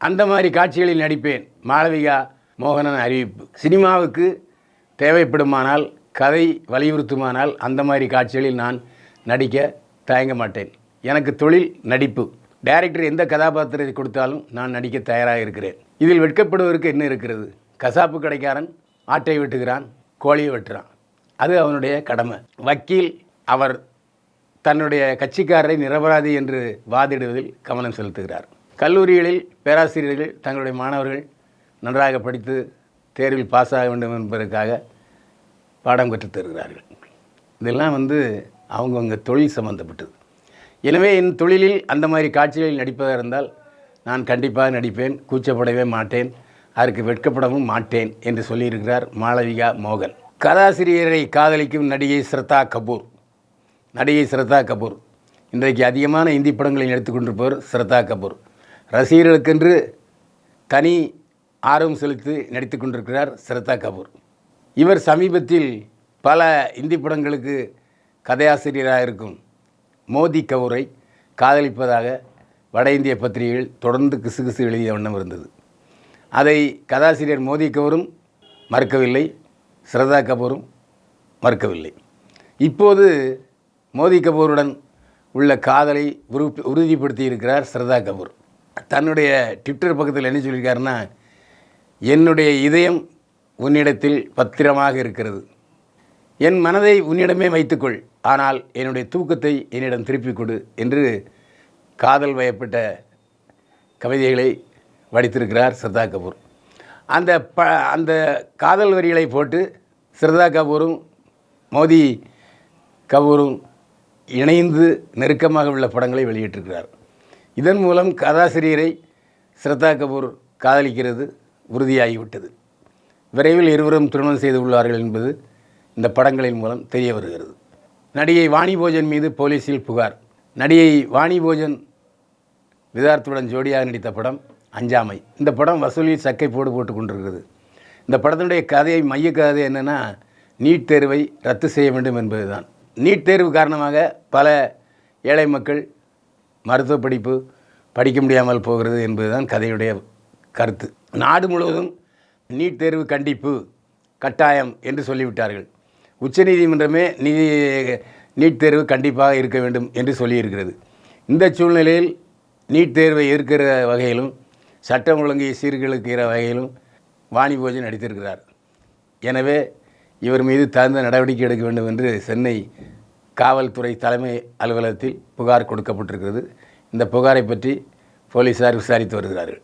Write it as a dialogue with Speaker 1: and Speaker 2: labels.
Speaker 1: அந்த மாதிரி காட்சிகளில் நடிப்பேன். மாளவிகா மோகனன் அறிவிப்பு. சினிமாவுக்கு தேவைப்படுமானால், கதை வலியுறுத்துமானால் அந்த மாதிரி காட்சிகளில் நான் நடிக்க தயங்க மாட்டேன். எனக்கு தொழில் நடிப்பு. டைரக்டர் எந்த கதாபாத்திரத்தை கொடுத்தாலும் நான் நடிக்க தயாராக இருக்கிறேன். இதில் வெட்கப்படுவதற்கு என்ன இருக்கிறது? கசாப்பு கடைக்காரன் ஆட்டை வெட்டுகிறான், கோழியை வெட்டுறான், அது அவனுடைய கடமை. வக்கீல் அவர் தன்னுடைய கட்சிக்காரரை நிரபராதி என்று வாதிடுவதில் கவனம் செலுத்துகிறார். கல்லூரிகளில் பேராசிரியர்கள் தங்களுடைய மாணவர்கள் நன்றாக படித்து தேர்வில் பாஸ் ஆக வேண்டும் என்பதற்காக பாடம் கற்றுத் தருகிறார்கள். இதெல்லாம் அவங்கவுங்க தொழில் சம்பந்தப்பட்டது. எனவே என் தொழிலில் அந்த மாதிரி காட்சிகளில் நடிப்பதாக இருந்தால் நான் கண்டிப்பாக நடிப்பேன், கூச்சப்படவே மாட்டேன், அதற்கு வெட்கப்படவும் மாட்டேன் என்று சொல்லியிருக்கிறார் மாளவிகா மோகன். கதாசிரியரை காதலிக்கும் நடிகை ஸ்ரத்தா கபூர். நடிகை ஸ்ரத்தா கபூர் இன்றைக்கு அதிகமான இந்தி படங்களை நடித்து கொண்டிருப்பவர் ஸ்ரத்தா கபூர். ரசிகர்களுக்கென்று தனி ஆர்வம் செலுத்தி நடித்து கொண்டிருக்கிறார் ஸ்ரத்தா கபூர். இவர் சமீபத்தில் பல இந்தி படங்களுக்கு கதையாசிரியராக இருக்கும் மோதி கபூரை காதலிப்பதாக வட இந்திய பத்திரிகைகள் தொடர்ந்து கிசுகிசு எழுதிய வண்ணம் இருந்தது. அதை கதாசிரியர் மோதி கபூரும் மறுக்கவில்லை, ஸ்ரத்தா கபூரும் மறுக்கவில்லை. இப்போது மோதி கபூருடன் உள்ள காதலை உறுதிப்படுத்தி இருக்கிறார் ஸ்ரத்தா கபூர். தன்னுடைய ட்விட்டர் பக்கத்தில் என்ன சொல்லியிருக்காருன்னா, என்னுடைய இதயம் உன்னிடத்தில் பத்திரமாக இருக்கிறது, என் மனதை உன்னிடமே வைத்துக்கொள், ஆனால் என்னுடைய தூக்கத்தை என்னிடம் திருப்பிக் கொடு என்று காதல் வயப்பட்ட கவிதைகளை வடித்திருக்கிறார் ஸ்ரத்தா கபூர். அந்த காதல் வரிகளை போட்டு ஸ்ரத்தா கபூரும் மோதி கபூரும் இணைந்து நெருக்கமாக உள்ள படங்களை வெளியிட்டிருக்கிறார். இதன் மூலம் கதாசிரியரை ஸ்ரத்தா கபூர் காதலிக்கிறது உறுதியாகிவிட்டது. விரைவில் இருவரும் திருமணம் செய்து உள்ளார்கள் என்பது இந்த படங்களின் மூலம் தெரிய வருகிறது. நடிகை வாணி போஜன் மீது போலீஸில் புகார். நடிகை வாணி போஜன் விதார்த்துடன் ஜோடியாக நடித்த படம் அஞ்சாமை. இந்த படம் வசூலில் சக்கை போட்டு கொண்டிருக்கிறது. இந்த படத்தினுடைய கதையை மைய கதை என்னென்னா, நீட் தேர்வை ரத்து செய்ய வேண்டும் என்பது தான். நீட் தேர்வு காரணமாக பல ஏழை மக்கள் மருத்துவ படிப்பு படிக்க முடியாமல் போகிறது என்பதுதான் கதையுடைய கருத்து. நாடு முழுவதும் நீட் தேர்வு கண்டிப்பு கட்டாயம் என்று சொல்லிவிட்டார்கள். உச்சநீதிமன்றமே நீட் தேர்வு கண்டிப்பாக இருக்க வேண்டும் என்று சொல்லியிருக்கிறது. இந்த சூழ்நிலையில் நீட் தேர்வை எதிர்க்கிற வகையிலும் சட்டம் ஒழுங்கை சீர்குலைக்கிற வகையிலும் வாணி போஜன் நடித்திருக்கிறார். எனவே இவர் மீது தகுந்த நடவடிக்கை எடுக்க வேண்டும் என்று சென்னை காவல்துறை தலைமை அலுவலகத்தில் புகார் கொடுக்கப்பட்டிருக்கிறது. இந்த புகாரை பற்றி போலீசார் விசாரித்து வருகிறார்கள்.